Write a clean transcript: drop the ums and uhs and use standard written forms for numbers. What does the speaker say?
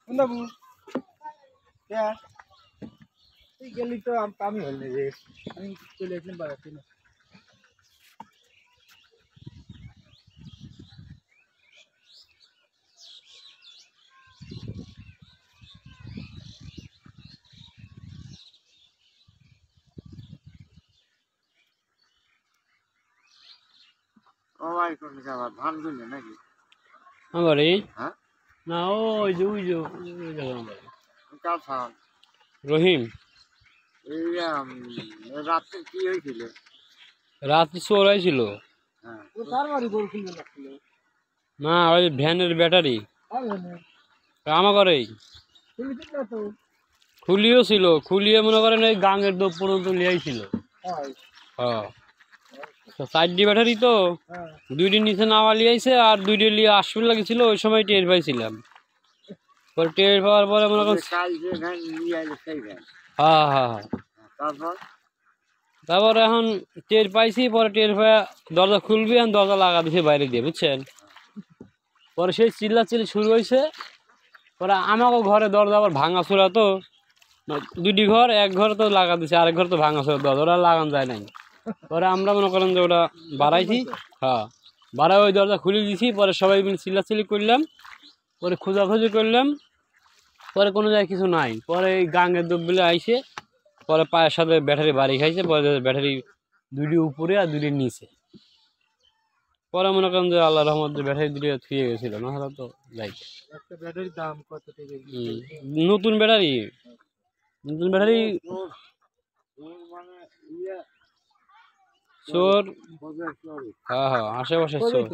বাবু তুই গেলি তো আমি হল রে আমি চলে আসলাম বাড়াতে না ধান গুলো নাকি আমারে হ্যাঁ না ওই যে কাঁঠাল রহিম এই রাত্রে কি হয়েছিল রাতে চোরাই ছিল হ্যাঁ তার বাড়ি গরু কিনতে লাগছিল না ওই ভ্যানের ব্যাটারি আমা করেই তুমি ঠিক না তো খুলিও ছিল খুলিয়ে মনে করেন এই গাঙের দোপ পর্যন্ত লিয়াইছিল হ্যাঁ চারটি ব্যাটারি তো দুইটির নিচে নামা লিয়াইছে আর দুইটি লিয়ে আসবে লাগছিল ওই সময় টের পাইছিলাম পরে টের পাওয়ার পরে মনে করেন হ্যাঁ হ্যাঁ হ্যাঁ তারপরে এখন টের পাইছি পরে টের পাওয়া দরজা খুলবি আর দরজা লাগা দিছে বাইরে দিয়ে বুঝছেন পরে সেই চিল্লাচিল্লি শুরু হয়েছে পরে আমাকে ঘরে দরজা আবার ভাঙা চোরা তো দুটি ঘর এক ঘর তো লাগা দিছে আরেক ঘর তো ভাঙা চোরা দরজা ওরা লাগানো যায় নাই পরে আমরা মনে করেন যে ওটা বাড়াইছি হ্যাঁ বাড়াই ওই দরজা খুলে দিছি পরে সবাই মিলে চিল্লাচিল্লি করলাম পরে খোঁজাখুঁজি করলাম পরে কোনো জায়গায় কিছু নাই পরে এই গাঙের দোবগুলো আইসে পরে পায়ের সাথে ব্যাটারি বাড়ি খাইছে পরে ব্যাটারি দুইটি উপরে আর দুইটির নিচে পরে মনে করেন যে আল্লাহ রহমত ব্যাটারি দুটো থুয়ে গেছিল না হলে তো যাই একটা ব্যাটারির দাম কত টাকা নতুন ব্যাটারি চোর হ্যাঁ হ্যাঁ আশেপাশে চোর